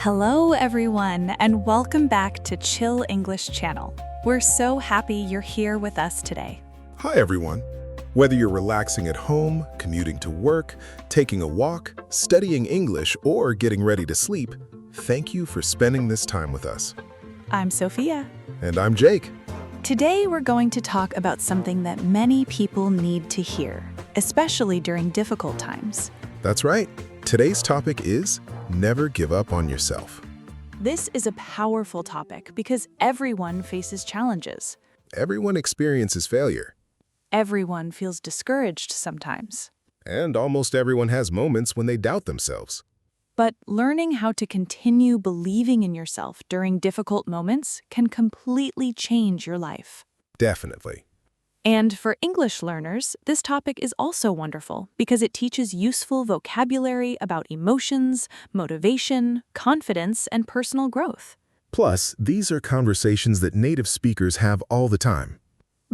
Hello, everyone, and welcome back to Chill English Channel. We're so happy you're here with us today. Hi, everyone. Whether you're relaxing at home, commuting to work, taking a walk, studying English, or getting ready to sleep, thank you for spending this time with us. I'm Sophia. And I'm Jake. Today, we're going to talk about something that many people need to hear, especially during difficult times. That's right. Today's topic is never give up on yourself. This is a powerful topic because everyone faces challenges. Everyone experiences failure. Everyone feels discouraged sometimes. And almost everyone has moments when they doubt themselves. But learning how to continue believing in yourself during difficult moments can completely change your life. Definitely. And for English learners, this topic is also wonderful because it teaches useful vocabulary about emotions, motivation, confidence, and personal growth. Plus, these are conversations that native speakers have all the time.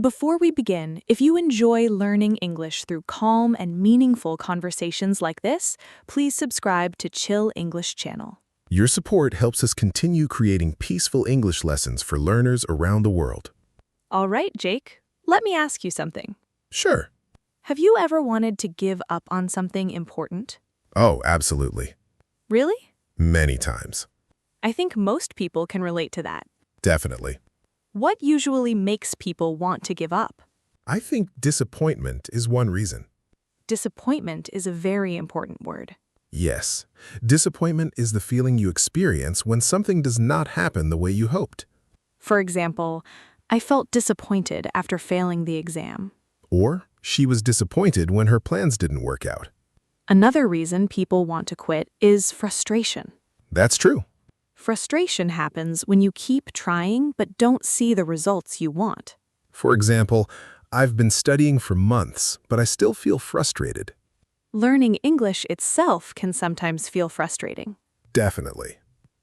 Before we begin, if you enjoy learning English through calm and meaningful conversations like this, please subscribe to Chill English Channel. Your support helps us continue creating peaceful English lessons for learners around the world. All right, Jake, let me ask you something. Sure. Have you ever wanted to give up on something important? Oh, absolutely. Really? Many times. I think most people can relate to that. Definitely. What usually makes people want to give up? I think disappointment is one reason. Disappointment is a very important word. Yes. Disappointment is the feeling you experience when something does not happen the way you hoped. For example, I felt disappointed after failing the exam. Or she was disappointed when her plans didn't work out. Another reason people want to quit is frustration. That's true. Frustration happens when you keep trying but don't see the results you want. For example, I've been studying for months, but I still feel frustrated. Learning English itself can sometimes feel frustrating. Definitely.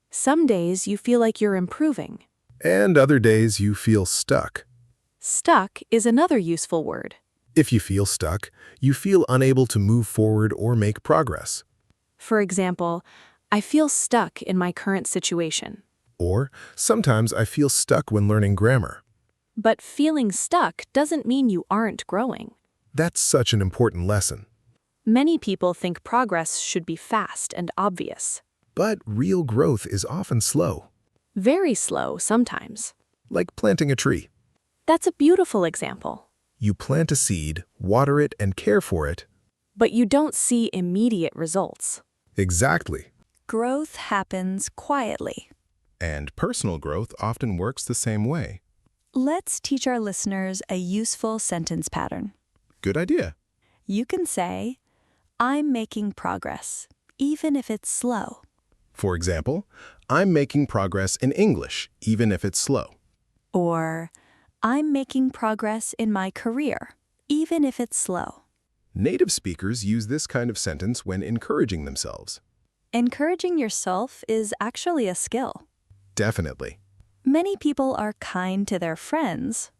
Some days you feel like you're improving. And other days you feel stuck. Stuck is another useful word. If you feel stuck, you feel unable to move forward or make progress. For example, I feel stuck in my current situation. Or sometimes I feel stuck when learning grammar. But feeling stuck doesn't mean you aren't growing. That's such an important lesson. Many people think progress should be fast and obvious. But real growth is often slow. Very slow sometimes. Like planting a tree. That's a beautiful example. You plant a seed, water it, and care for it. But you don't see immediate results. Exactly. Growth happens quietly. And personal growth often works the same way. Let's teach our listeners a useful sentence pattern. Good idea. You can say, I'm making progress, even if it's slow. For example, I'm making progress in English, even if it's slow. Or, I'm making progress in my career, even if it's slow. Native speakers use this kind of sentence when encouraging themselves. Encouraging yourself is actually a skill. Definitely. Many people are kind to their friends.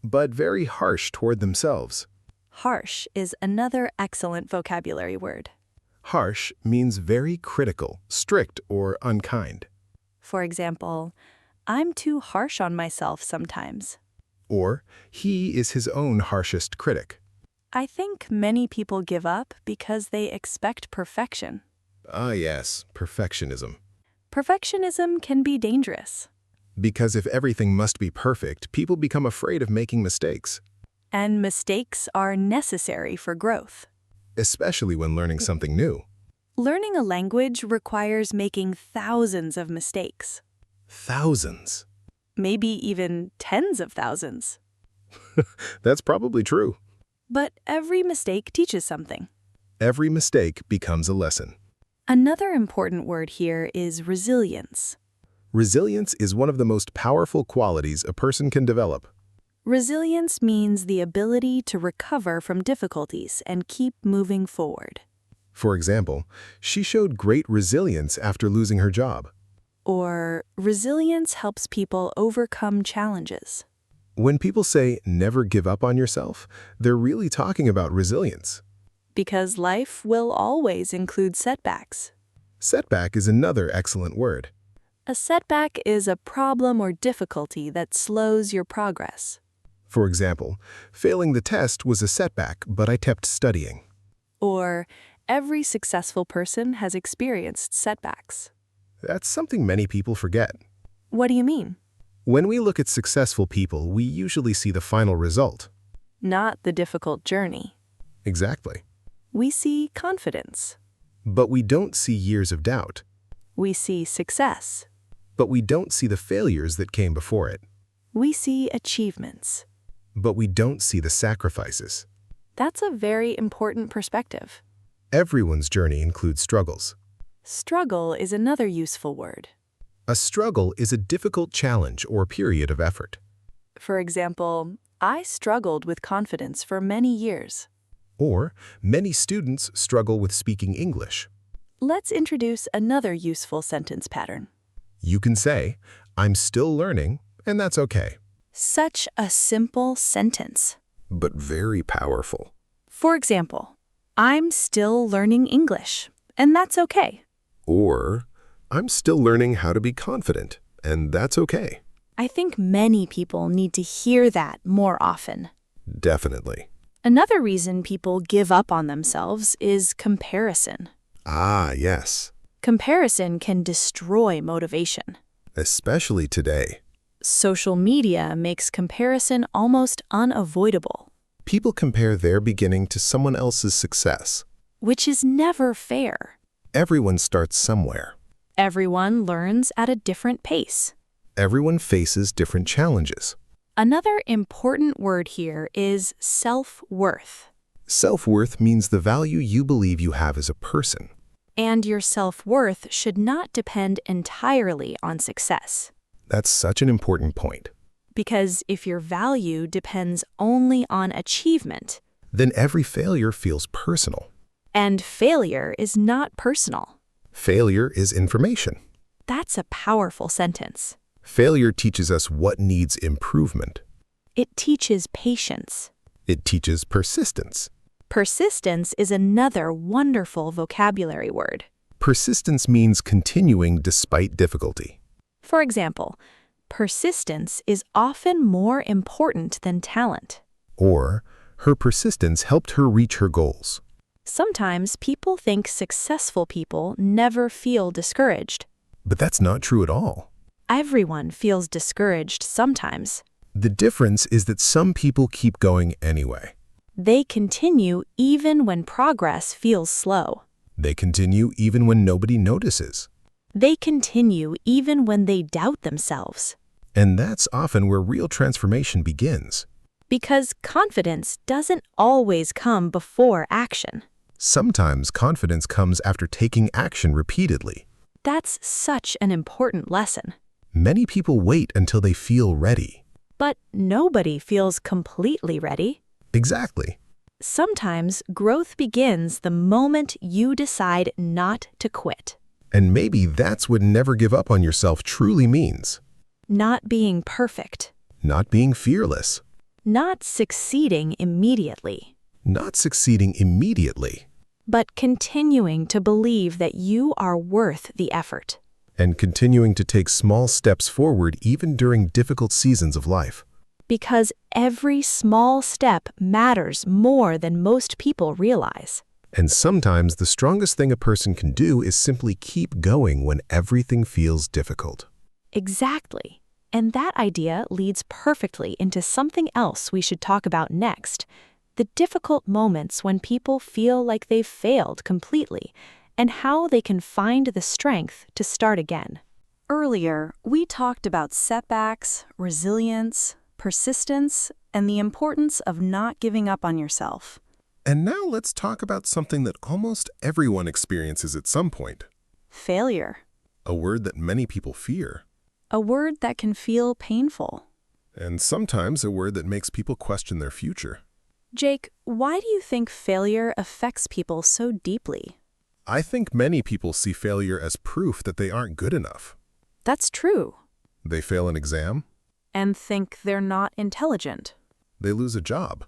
But very harsh toward themselves. Harsh is another excellent vocabulary word. Harsh means very critical, strict, or unkind. For example, I'm too harsh on myself sometimes. Or, he is his own harshest critic. I think many people give up because they expect perfection. Ah, yes, perfectionism. Perfectionism can be dangerous. Because if everything must be perfect, people become afraid of making mistakes. And mistakes are necessary for growth. Especially when learning something new. Learning a language requires making thousands of mistakes. Thousands. Maybe even tens of thousands. That's probably true. But every mistake teaches something. Every mistake becomes a lesson. Another important word here is resilience. Resilience is one of the most powerful qualities a person can develop. Resilience means the ability to recover from difficulties and keep moving forward. For example, she showed great resilience after losing her job. Or, resilience helps people overcome challenges. When people say, never give up on yourself, they're really talking about resilience. Because life will always include setbacks. Setback is another excellent word. A setback is a problem or difficulty that slows your progress. For example, failing the test was a setback, but I kept studying. Or, every successful person has experienced setbacks. That's something many people forget. What do you mean? When we look at successful people, we usually see the final result. Not the difficult journey. Exactly. We see confidence. But we don't see years of doubt. We see success. But we don't see the failures that came before it. We see achievements. But we don't see the sacrifices. That's a very important perspective. Everyone's journey includes struggles. Struggle is another useful word. A struggle is a difficult challenge or period of effort. For example, I struggled with confidence for many years. Or, many students struggle with speaking English. Let's introduce another useful sentence pattern. You can say, I'm still learning, and that's okay. Such a simple sentence. But very powerful. For example, I'm still learning English, and that's okay. Or, I'm still learning how to be confident, and that's okay. I think many people need to hear that more often. Definitely. Another reason people give up on themselves is comparison. Ah, yes. Comparison can destroy motivation. Especially today. Social media makes comparison almost unavoidable, People compare their beginning to someone else's success. which is never fair. Everyone starts somewhere. Everyone learns at a different pace. Everyone faces different challenges. Another important word here is self-worth. Self-worth means the value you believe you have as a person. And your self-worth should not depend entirely on success. That's such an important point. Because if your value depends only on achievement, Then every failure feels personal. and failure is not personal, Failure is information. that's a powerful sentence. Failure teaches us what needs improvement. It teaches patience. It teaches persistence. Persistence is another wonderful vocabulary word. Persistence means continuing despite difficulty. For example, persistence is often more important than talent. Or, her persistence helped her reach her goals. Sometimes people think successful people never feel discouraged. But that's not true at all. Everyone feels discouraged sometimes. The difference is that some people keep going anyway. They continue even when progress feels slow. They continue even when nobody notices. They continue even when they doubt themselves. And that's often where real transformation begins. Because confidence doesn't always come before action. Sometimes confidence comes after taking action repeatedly. That's such an important lesson. Many people wait until they feel ready. But nobody feels completely ready. Exactly. Sometimes growth begins the moment you decide not to quit. And maybe that's what never give up on yourself truly means. Not being perfect. Not being fearless. Not succeeding immediately. Not succeeding immediately. But continuing to believe that you are worth the effort. And continuing to take small steps forward even during difficult seasons of life. Because every small step matters more than most people realize. And sometimes the strongest thing a person can do is simply keep going when everything feels difficult. Exactly. And that idea leads perfectly into something else we should talk about next. The difficult moments when people feel like they've failed completely, and how they can find the strength to start again. Earlier, we talked about setbacks, resilience, persistence, and the importance of not giving up on yourself. And now let's talk about something that almost everyone experiences at some point. Failure. A word that many people fear. A word that can feel painful. And sometimes a word that makes people question their future. Jake, why do you think failure affects people so deeply? I think many people see failure as proof that they aren't good enough. That's true. They fail an exam. And think they're not intelligent. They lose a job.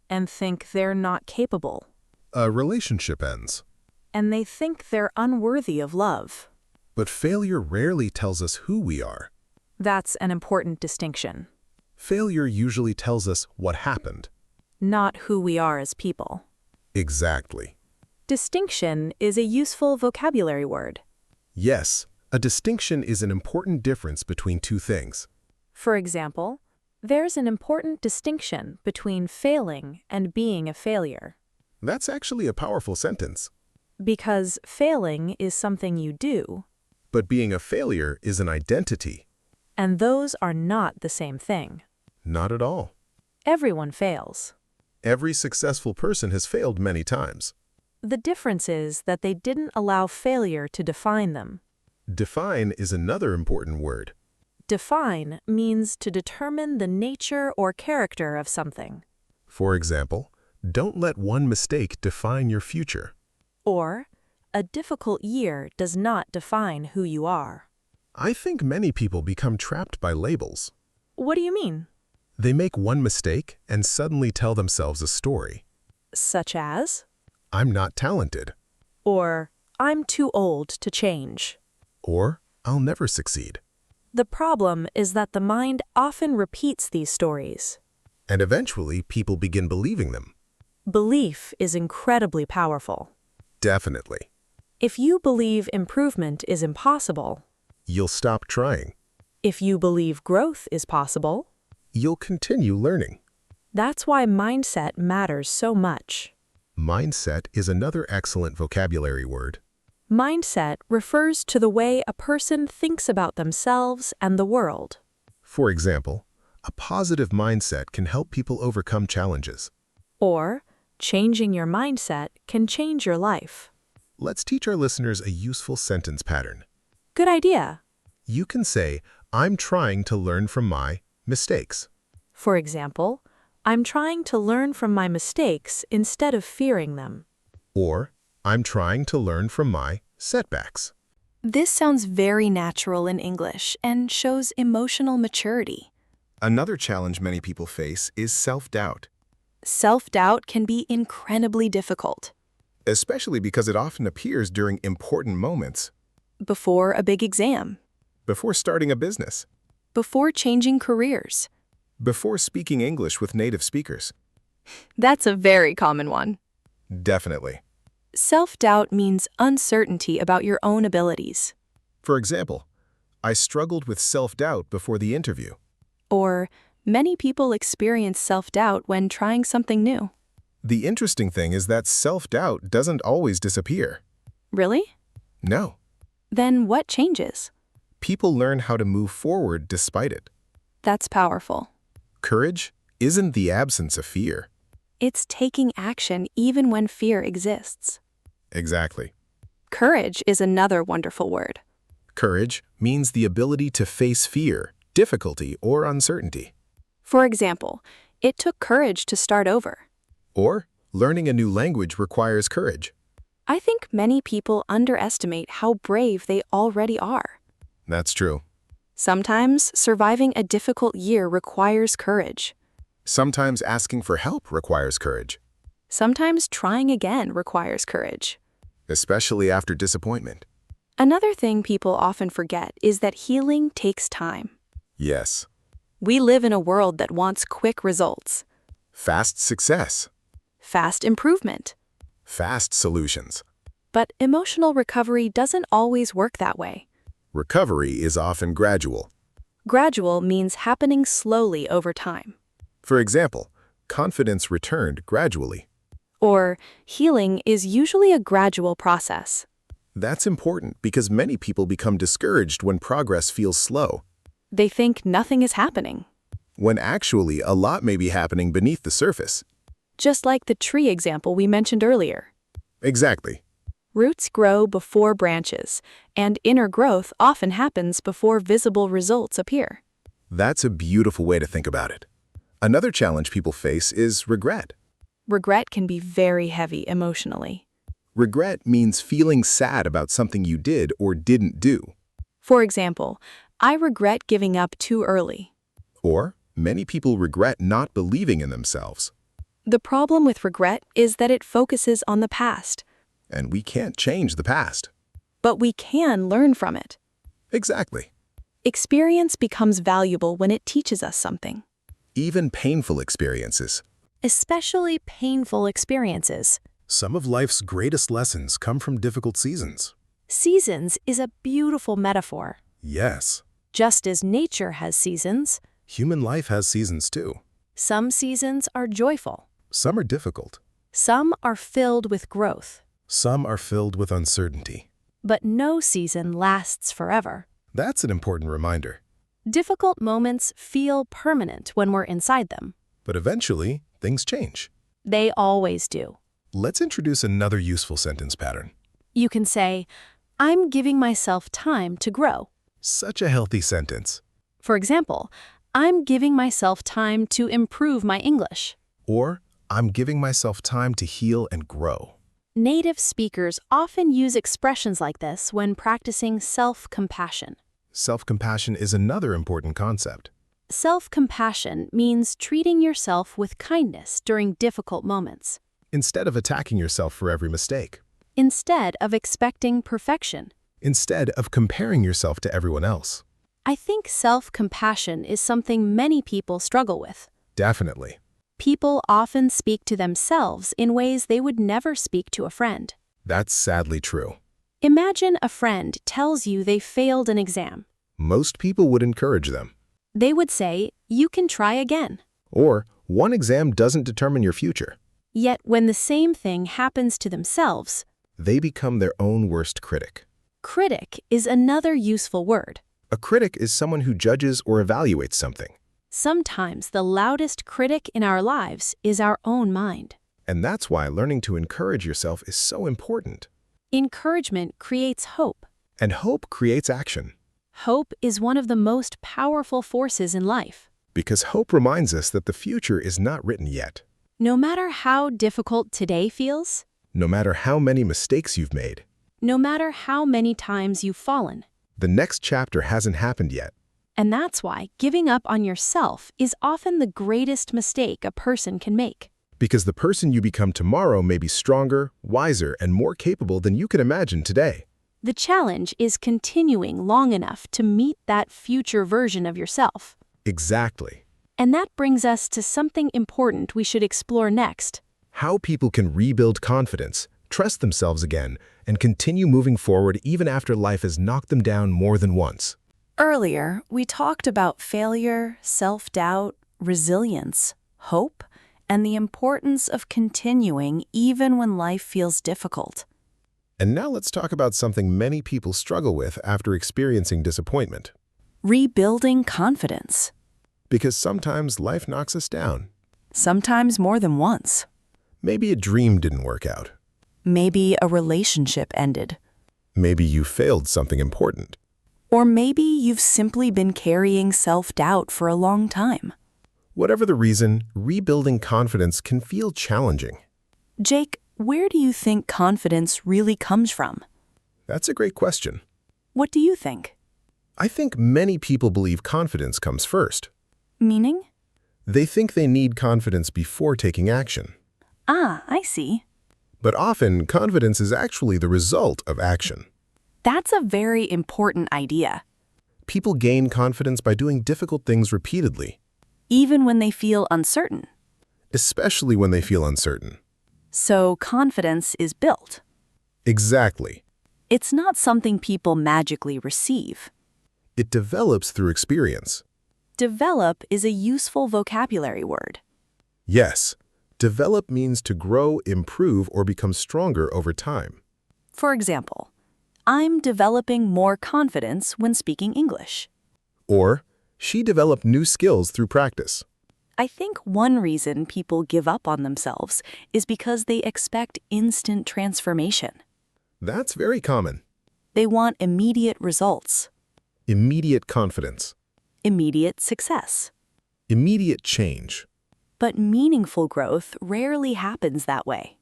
And think they're not capable. A relationship ends. And they think they're unworthy of love. But failure rarely tells us who we are. That's an important distinction. Failure usually tells us what happened. Not who we are as people. Exactly. Distinction is a useful vocabulary word. Yes, a distinction is an important difference between two things. For example, there's an important distinction between failing and being a failure. That's actually a powerful sentence. Because failing is something you do, But being a failure is an identity. and those are not the same thing. Not at all. Everyone fails. Every successful person has failed many times. The difference is that they didn't allow failure to define them. Define is another important word. Define means to determine the nature or character of something. For example, don't let one mistake define your future. Or, a difficult year does not define who you are. I think many people become trapped by labels. What do you mean? They make one mistake and suddenly tell themselves a story. Such as? I'm not talented. Or, I'm too old to change. Or, I'll never succeed. The problem is that the mind often repeats these stories. And eventually, people begin believing them. Belief is incredibly powerful. Definitely. If you believe improvement is impossible, You'll stop trying. if you believe growth is possible, You'll continue learning. that's why mindset matters so much. Mindset is another excellent vocabulary word. Mindset refers to the way a person thinks about themselves and the world. For example, a positive mindset can help people overcome challenges. Or, changing your mindset can change your life. Let's teach our listeners a useful sentence pattern. Good idea. You can say, I'm trying to learn from my mistakes. For example, I'm trying to learn from my mistakes instead of fearing them. Or, I'm trying to learn from my setbacks. This sounds very natural in English and shows emotional maturity. Another challenge many people face is self-doubt, Self-doubt can be incredibly difficult. especially because it often appears during important moments, Before a big exam, before starting a business, before changing careers. before speaking English with native speakers. That's a very common one. Definitely. Self-doubt means uncertainty about your own abilities. For example, I struggled with self-doubt before the interview. Or, many people experience self-doubt when trying something new. The interesting thing is that self-doubt doesn't always disappear. Really? No. Then what changes? People learn how to move forward despite it. That's powerful. Courage isn't the absence of fear. It's taking action even when fear exists. Exactly. Courage is another wonderful word. Courage means the ability to face fear, difficulty, or uncertainty. For example, it took courage to start over. Or, learning a new language requires courage. I think many people underestimate how brave they already are. That's true. Sometimes surviving a difficult year requires courage. Sometimes asking for help requires courage, Sometimes trying again requires courage. especially after disappointment. Another thing people often forget is that healing takes time. Yes. We live in a world that wants quick results, Fast success. fast improvement. Fast solutions. But emotional recovery doesn't always work that way. Recovery is often gradual. Gradual means happening slowly over time. For example, confidence returned gradually. Or, healing is usually a gradual process. That's important because many people become discouraged when progress feels slow, They think nothing is happening. when actually a lot may be happening beneath the surface. Just like the tree example we mentioned earlier. Exactly. Roots grow before branches, and inner growth often happens before visible results appear. That's a beautiful way to think about it. Another challenge people face is regret. Regret can be very heavy emotionally. Regret means feeling sad about something you did or didn't do. For example, I regret giving up too early. Or, many people regret not believing in themselves. The problem with regret is that it focuses on the past. And we can't change the past. but we can learn from it. Exactly. Experience becomes valuable when it teaches us something. Even painful experiences. Especially painful experiences. Some of life's greatest lessons come from difficult seasons. Seasons is a beautiful metaphor. Yes. Just as nature has seasons, Human life has seasons too. some seasons are joyful. Some are difficult. Some are filled with growth. Some are filled with uncertainty. But no season lasts forever. That's an important reminder. Difficult moments feel permanent when we're inside them. But eventually, things change. They always do. Let's introduce another useful sentence pattern. You can say, I'm giving myself time to grow. Such a healthy sentence. For example, I'm giving myself time to improve my English. Or, I'm giving myself time to heal and grow. Native speakers often use expressions like this when practicing self-compassion. Self-compassion is another important concept. Self-compassion means treating yourself with kindness during difficult moments, Instead of attacking yourself for every mistake. instead of expecting perfection. Instead of comparing yourself to everyone else. I think self-compassion is something many people struggle with. Definitely. People often speak to themselves in ways they would never speak to a friend. That's sadly true. Imagine a friend tells you they failed an exam. Most people would encourage them. They would say, you can try again. Or, one exam doesn't determine your future. Yet when the same thing happens to themselves, They become their own worst critic. critic is another useful word. A critic is someone who judges or evaluates something. Sometimes the loudest critic in our lives is our own mind. And that's why learning to encourage yourself is so important. Encouragement creates hope. And hope creates action. Hope is one of the most powerful forces in life. Because hope reminds us that the future is not written yet. No matter how difficult today feels, No matter how many mistakes you've made, no matter how many times you've fallen. the next chapter hasn't happened yet. And that's why giving up on yourself is often the greatest mistake a person can make. Because the person you become tomorrow may be stronger, wiser, and more capable than you can imagine today. The challenge is continuing long enough to meet that future version of yourself. Exactly. And that brings us to something important we should explore next. How people can rebuild confidence, trust themselves again, and continue moving forward even after life has knocked them down more than once. Earlier, we talked about failure, self-doubt, resilience, hope, and the importance of continuing even when life feels difficult. And now let's talk about something many people struggle with after experiencing disappointment. Rebuilding confidence. Because sometimes life knocks us down. Sometimes more than once. Maybe a dream didn't work out. Maybe a relationship ended. Maybe you failed something important. Or maybe you've simply been carrying self-doubt for a long time. Whatever the reason, rebuilding confidence can feel challenging. Jake, where do you think confidence really comes from? That's a great question. What do you think? I think many people believe confidence comes first. Meaning? They think they need confidence before taking action. Ah, I see. But often, confidence is actually the result of action. That's a very important idea. People gain confidence by doing difficult things repeatedly, Even when they feel uncertain. especially when they feel uncertain. So confidence is built. Exactly. It's not something people magically receive. It develops through experience. Develop is a useful vocabulary word. Yes, develop means to grow, improve, or become stronger over time. For example, I'm developing more confidence when speaking English. Or, she developed new skills through practice. I think one reason people give up on themselves is because they expect instant transformation. That's very common. They want immediate results, Immediate confidence. immediate success. Immediate change. But meaningful growth rarely happens that way.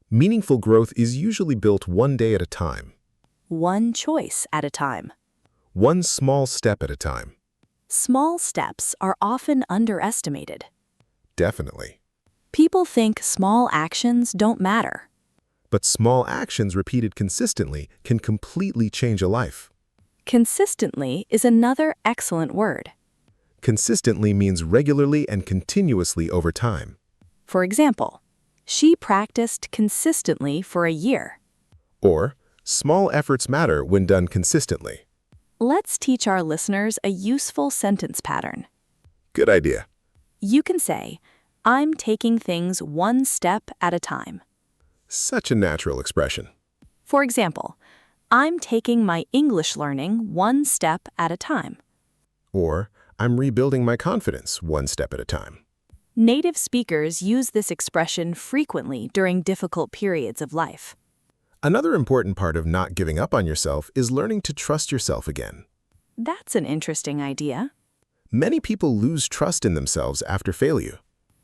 Meaningful growth is usually built one day at a time. One choice at a time. One small step at a time. Small steps are often underestimated. Definitely. People think small actions don't matter. But small actions repeated consistently can completely change a life. Consistently is another excellent word. Consistently means regularly and continuously over time. For example, she practiced consistently for a year. Or, small efforts matter when done consistently. Let's teach our listeners a useful sentence pattern. Good idea. You can say, I'm taking things one step at a time. Such a natural expression. For example, I'm taking my English learning one step at a time. Or, I'm rebuilding my confidence one step at a time. Native speakers use this expression frequently during difficult periods of life. Another important part of not giving up on yourself is learning to trust yourself again. That's an interesting idea. Many people lose trust in themselves after failure.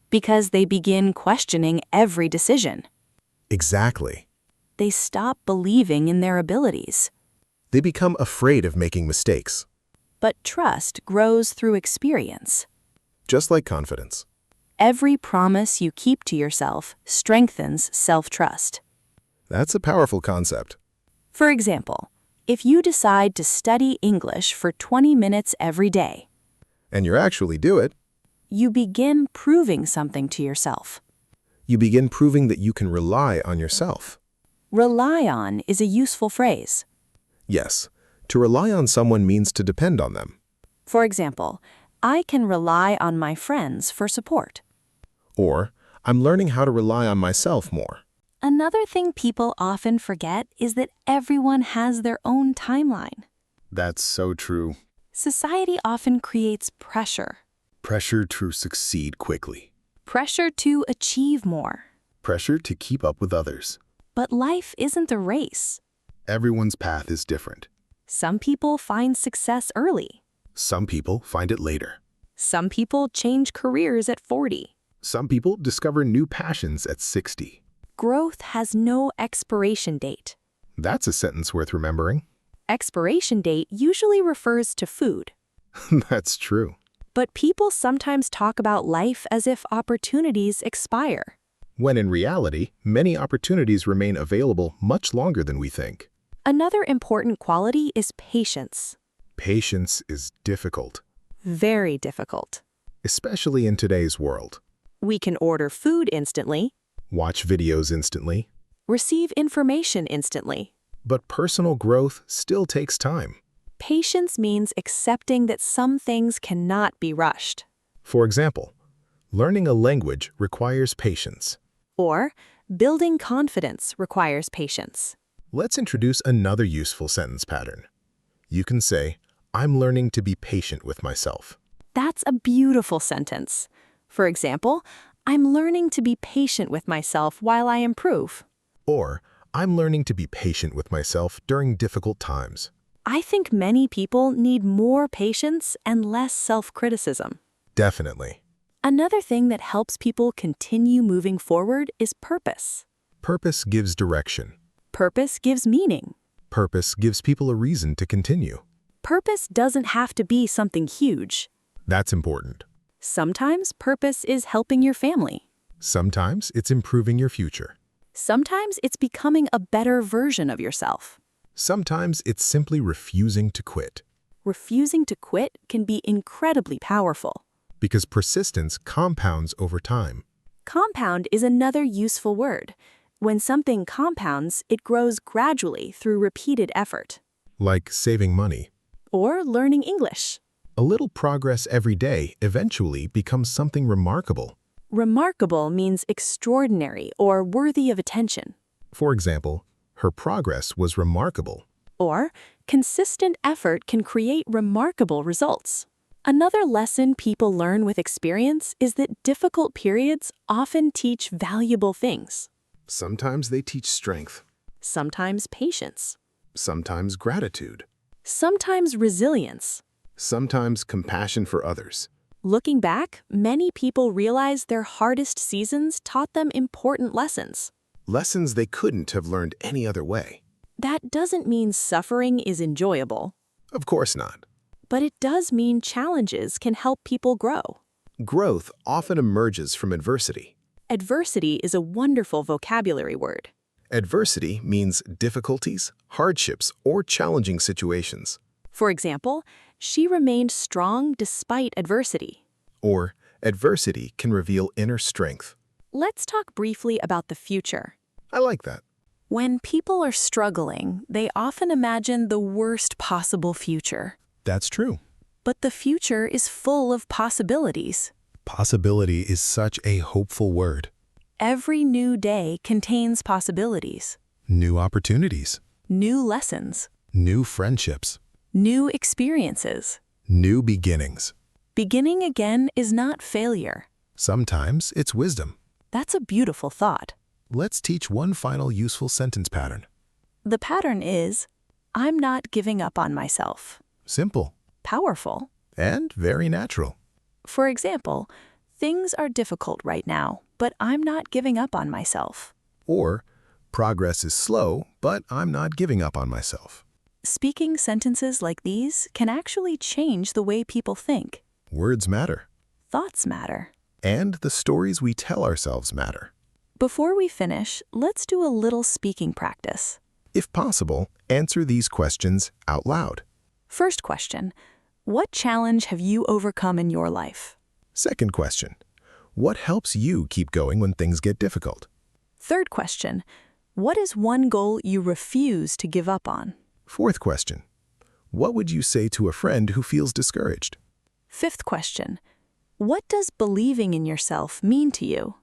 Because they begin questioning every decision. Exactly. They stop believing in their abilities. They become afraid of making mistakes. But trust grows through experience. Just like confidence. Every promise you keep to yourself strengthens self-trust. That's a powerful concept. For example, if you decide to study English for 20 minutes every day, And you actually do it. you begin proving something to yourself. You begin proving that you can rely on yourself. Rely on is a useful phrase. Yes, to rely on someone means to depend on them. For example, I can rely on my friends for support. Or, I'm learning how to rely on myself more. Another thing people often forget is that everyone has their own timeline. That's so true. Society often creates pressure. Pressure to succeed quickly. Pressure to achieve more. Pressure to keep up with others. But life isn't a race. Everyone's path is different. Some people find success early. Some people find it later. Some people change careers at 40. Some people discover new passions at 60. Growth has no expiration date. That's a sentence worth remembering. Expiration date usually refers to food. That's true. But people sometimes talk about life as if opportunities expire. When in reality, many opportunities remain available much longer than we think. Another important quality is patience. Patience is difficult, Very difficult. especially in today's world. We can order food instantly, Watch videos instantly, receive information instantly. but personal growth still takes time. Patience means accepting that some things cannot be rushed. For example, learning a language requires patience. Or, building confidence requires patience. Let's introduce another useful sentence pattern. You can say, I'm learning to be patient with myself. That's a beautiful sentence. For example, I'm learning to be patient with myself while I improve. Or, I'm learning to be patient with myself during difficult times. I think many people need more patience and less self-criticism. Definitely. Another thing that helps people continue moving forward is purpose. Purpose gives direction. Purpose gives meaning. Purpose gives people a reason to continue. Purpose doesn't have to be something huge. That's important. Sometimes purpose is helping your family. Sometimes it's improving your future. Sometimes it's becoming a better version of yourself. Sometimes it's simply refusing to quit. Refusing to quit can be incredibly powerful. Because persistence compounds over time. Compound is another useful word. When something compounds, it grows gradually through repeated effort. Like saving money. Or learning English. A little progress every day eventually becomes something remarkable. Remarkable means extraordinary or worthy of attention. For example, her progress was remarkable. Or, consistent effort can create remarkable results. Another lesson people learn with experience is that difficult periods often teach valuable things. Sometimes they teach strength. Sometimes patience. Sometimes gratitude. Sometimes resilience. Sometimes compassion for others. Looking back, many people realize their hardest seasons taught them important lessons. Lessons they couldn't have learned any other way. That doesn't mean suffering is enjoyable, Of course not. but it does mean challenges can help people grow. Growth often emerges from adversity. Adversity is a wonderful vocabulary word. Adversity means difficulties, hardships, or challenging situations. For example, she remained strong despite adversity. Or adversity can reveal inner strength. Let's talk briefly about the future. I like that. When people are struggling, they often imagine the worst possible future. That's true. But the future is full of possibilities. Possibility is such a hopeful word. Every new day contains possibilities. New opportunities. New lessons. New friendships. New experiences. New beginnings. Beginning again is not failure. Sometimes it's wisdom. That's a beautiful thought. Let's teach one final useful sentence pattern. The pattern is, I'm not giving up on myself. Simple. Powerful. And very natural. For example, things are difficult right now, but I'm not giving up on myself. Or, progress is slow, but I'm not giving up on myself. Speaking sentences like these can actually change the way people think. Words matter. Thoughts matter. And the stories we tell ourselves matter. Before we finish, let's do a little speaking practice. If possible, answer these questions out loud. First question, what challenge have you overcome in your life? Second question, what helps you keep going when things get difficult? Third question, what is one goal you refuse to give up on? Fourth question, what would you say to a friend who feels discouraged? Fifth question, what does believing in yourself mean to you?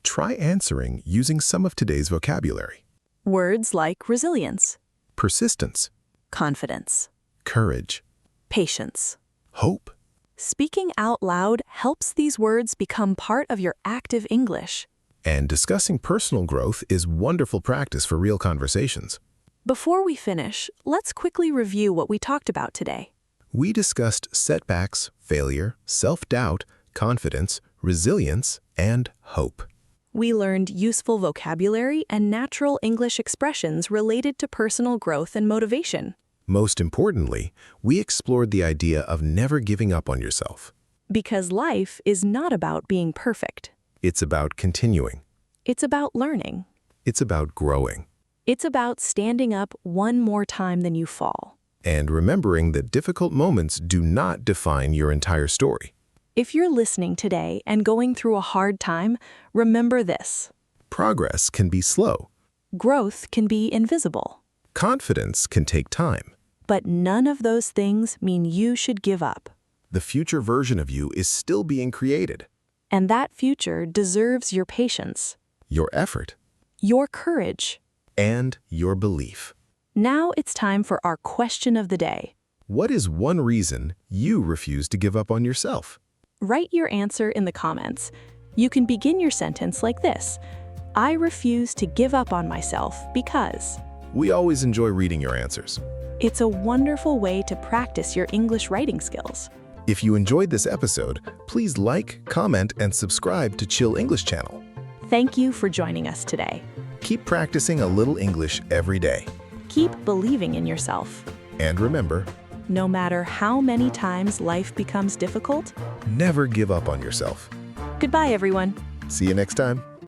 Try answering using some of today's vocabulary. Words like resilience, Persistence, confidence, courage, patience. hope. Speaking out loud helps these words become part of your active English. And discussing personal growth is wonderful practice for real conversations. Before we finish, let's quickly review what we talked about today. We discussed setbacks, failure, self-doubt, confidence, resilience, and hope. We learned useful vocabulary and natural English expressions related to personal growth and motivation. Most importantly, we explored the idea of never giving up on yourself. Because life is not about being perfect. It's about continuing. It's about learning. It's about growing. It's about standing up one more time than you fall. And remembering that difficult moments do not define your entire story. If you're listening today and going through a hard time, remember this. Progress can be slow. Growth can be invisible. Confidence can take time. But none of those things mean you should give up. The future version of you is still being created. And that future deserves your patience, Your effort your courage. and your belief. Now it's time for our question of the day. What is one reason you refuse to give up on yourself? Write your answer in the comments. You can begin your sentence like this. I refuse to give up on myself because. We always enjoy reading your answers. It's a wonderful way to practice your English writing skills. If you enjoyed this episode, please like, comment, and subscribe to Chill English channel. Thank you for joining us today. Keep practicing a little English every day. Keep believing in yourself. And remember, No matter how many times life becomes difficult. never give up on yourself. Goodbye, everyone. See you next time.